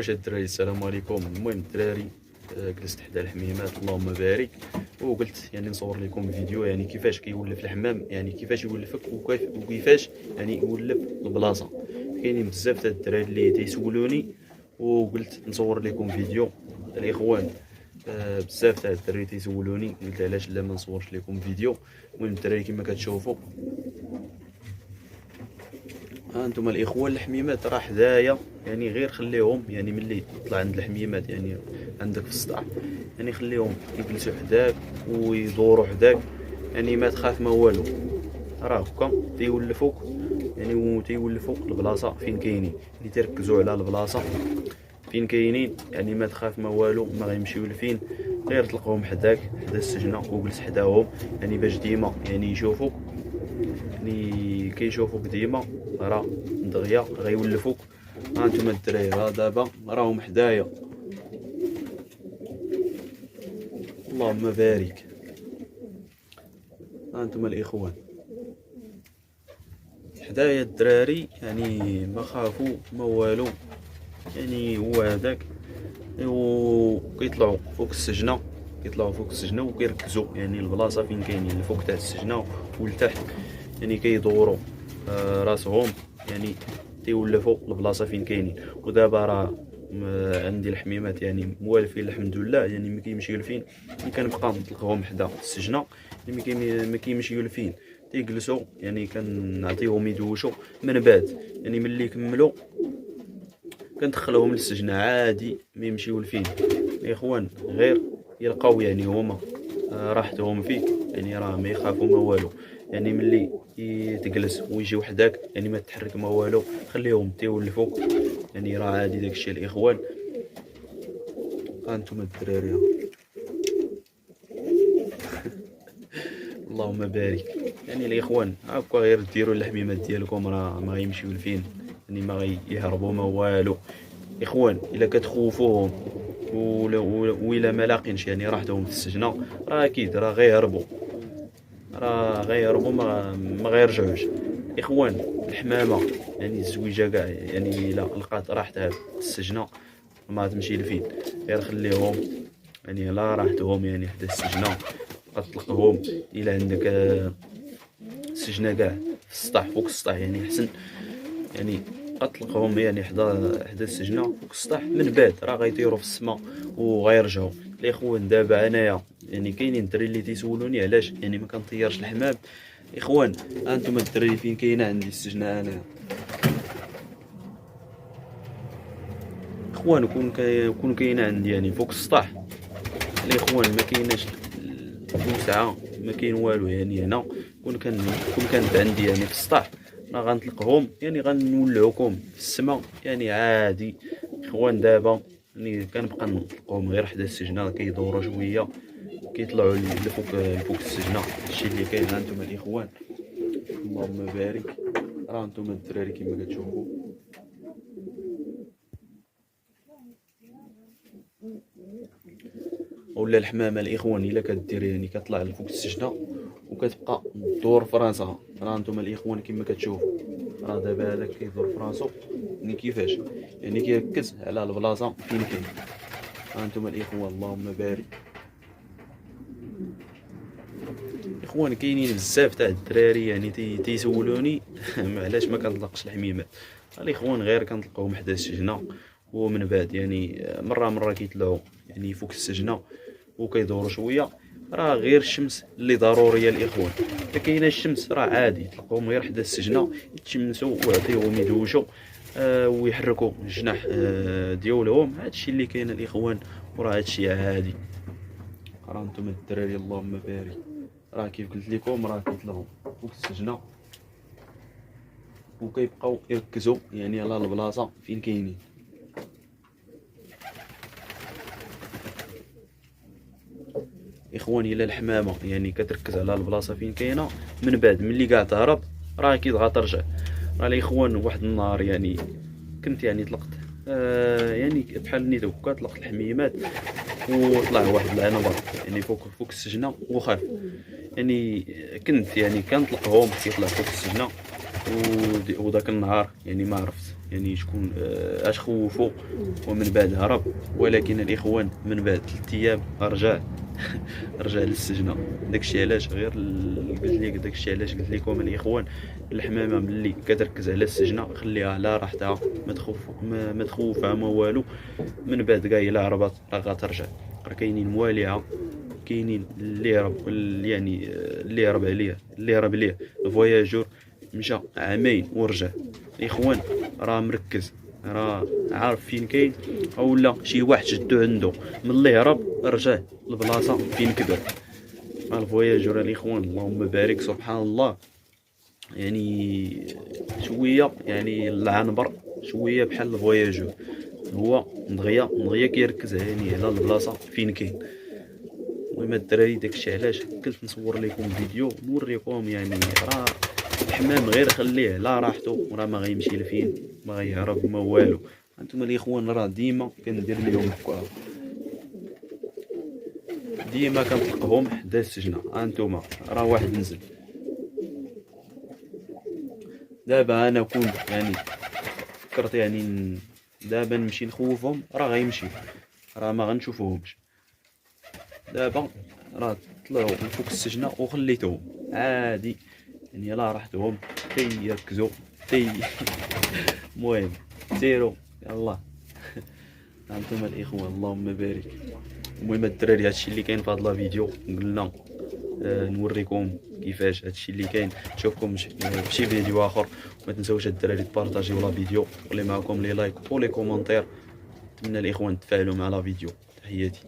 واش الدراري السلام عليكم. المهم الدراري جلست حدا الحميمات اللهم بارك، وقلت يعني نصور لكم فيديو يعني كيفاش كيولف الحمام، يعني كيفاش يولفك وكيفاش يعني يولف البلاصه. كاينين بزاف تاع الدراري اللي تيسولوني، وقلت نصور لكم فيديو الاخوان. بزاف تاع الدراري تيسولوني، قلت علاش لا ما نصورش لكم فيديو. المهم الدراري كما كتشوفوا ها انتم الاخوان، الحميمات راه حدايا، يعني غير خليهم، يعني ملي تطلع عند الحميمات يعني عندك في السطح، يعني خليهم يجلسوا حداك ويدوروا حداك، يعني ما تخاف ما والو. راه هكا تيولفوك، يعني تيولفوك البلاصه فين كاينين، اللي تركزوا على البلاصه فين كاينين، يعني ما تخاف ما والو، ما غيمشيو لفين، غير تلقاهم حداك حدا السجنه وجلس حداهم، يعني باش ديما يعني يشوفوك، يعني كيشوفوك ديما راه دغيا غيولفوك. ها انتم الدراري راه دابا راهم حدايا، اللهم بارك. ها انتم الاخوان حدايا الدراري، يعني ما خافوا ما والو، يعني هو هذاك، وكيطلعوا فوق السجنه، كيطلعوا فوق السجنه وكيركزوا يعني البلاصه فين كاينين، الفوق تاع السجنه والتحت، يعني كيدوروا راسهم، يعني تيولفوا البلاصه فين كاينين. ودابا راه عندي الحميمات يعني موالفين الحمد لله، يعني ما كيمشيو لفين، ملي كنبقى نطلقهم حدا السجنه، يعني ما كيمشيو لفين، تيجلسوا، يعني كنعطيهم يدوشوا من بعد، يعني ملي يكملوا كندخلهم للسجن عادي، ما يمشيو لفين الاخوان، غير يلقاو يعني هما راحتهم فيك، يعني راه ما يخافوا ما والو. يعني ملي تجلس ويجي وحدك، يعني ما تحرك ما والو، خليهم تيولفوك، يعني راه عادي داكشي الاخوان. ها انتم الدراري اللهم بارك. يعني الاخوان هاكا غير ديروا الحميمات ديالكم، راه ما غيمشيو لفين، يعني ما غيهربوا ما والو. اخوان الا كتخوفوهم ولا ما لاقينش يعني راحتهم في السجنه، راه اكيد راه غيهربوا، راه غيهربوا، ما غيرجعوش. اخوان الحمامه يعني الزويجه كاع، يعني الا لقات راحتها في السجنه ما تمشي لفين، غير خليهم يعني لا راحتهم يعني حدا السجنه، تطلقهم. الا عندك السجنه كاع في السطح، فوق السطح يعني حسن، يعني اطلقهم يعني حدا السجنه فوق السطح، من بعد راه غيطيروا في السماء وغيرجعوا. الاخوان دابا انايا يعني كاينين الدراري اللي تيسولوني علاش يعني ما كنطيرش الحمام. اخوان ها انتم الدراري فين كاينه عندي السجنه انايا، اخوان كون كاينه عندي يعني فوق السطح الاخوان، ما كايناش الوسعه، ما كاين والو يعني هنا. كون كانت عندي يعني في السطح، راه غنطلقهم، يعني غنولعوكم في السماء يعني عادي. اخوان دابا يعني كنبقى نطلقهم غير حدا السجنه، كيدوروا شويه كيطلعوا لفوق السجنه، هادشي اللي كاين. ها انتم الاخوان اللهم بارك، راه انتم الدراري كما كتشوفوا. ولا الحمامه الاخوان الا كدير يعني كطلع لفوق السجنه وكتبقى تدور في راسها، راه نتوما الاخوان كما كتشوفوا، راه دابا هذاك كيدور في راسو، يعني كيفاش يعني كيركز على البلاصه فين كاين. ها نتوما الاخوان اللهم بارك. اخوان كاينين بزاف تاع الدراري يعني تيسولوني علاش ما كنطلقش الحميمات. الاخوان غير كنطلقوهم حدا السجنه، ومن بعد يعني مره كيطلعوا يعني فوق السجنه وكيدوروا شويه، راه غير الشمس اللي ضروريه الاخوان. الا كاينه الشمس راه عادي تلقاهم غير حدا السجنه يتشمسوا ويعطيوهم يدوشوا ويحركوا الجناح ديالهم. هادشي اللي كاين الاخوان، وراه هادشي عادي. راه نتوما الدراري اللهم بارك، راه كيف قلت لكم راه كيطلعوا فوق السجنه وكيبقاو يركزوا يعني على البلاصه فين كاينين. اخواني الا الحمامه يعني كتركز على البلاصه فين كاينه، من بعد ملي كاع تهرب راه اكيد غترجع. راه الاخوان واحد النهار يعني كنت يعني طلقت يعني بحال نيت هكا طلقت الحميمات، وطلع واحد العنبر يعني فوق السجنه وخاف، يعني كنت يعني كنطلقهم كيطلع فوق السجنه، وداك النهار يعني ما عرفت يعني شكون اش خوفو ومن بعد هرب، ولكن الاخوان من بعد 3 ايام رجع رجع للسجنه. داكشي علاش غير قلت لك، داكشي علاش قلت لكم الاخوان الحمامه ملي كتركز على السجنه خليها على راحتها، ما تخوفها ما والو. من بعد كاع الا هربت راه غترجع. راه كاينين مواليها، كاينين اللي هرب يعني اللي هرب عليه الفواياجور مشى عامين ورجع. الاخوان راه مركز، راه عارف فين كاين، اولا شي واحد شدو عنده ملي هرب رجع لبلاصه فين كبر. الفواياجور الاخوان اللهم بارك سبحان الله، يعني شويه يعني العنبر شويه بحال الفواياجور، هو دغيا كيركز يعني على البلاصه فين كاين. المهم الدراري داكشي علاش قلت نصور لكم فيديو نوريكم، يعني راه الحمام غير خليه على راحته، وراه ما غيمشي لفين، ما غيهرب ما والو. انتم الاخوان راه ديما كندير لهم ديما كنطلقهم حدا السجنه. انتم راه واحد نزل دابا، انا كنت يعني فكرت يعني دابا نمشي نخوفهم، راه غيمشي، راه ما غنشوفوهمش. دابا راه طلعوا من فوق السجنه وخليتهم عادي، يعني لا راحتهم يركزوا المهم سيروا يلا. هانتوما الاخوان اللهم بارك. المهم الدراري هادشي اللي كاين في هاد لا فيديو، قلنا نوريكم كيفاش هادشي اللي كاين. نشوفكم بشي فيديو اخر. ما تنساوش الدراري تبارطاجيو لا فيديو، واللي معكم لي لايك ولي كومونتير. نتمنى الاخوان تفاعلوا مع لا فيديو. تحياتي.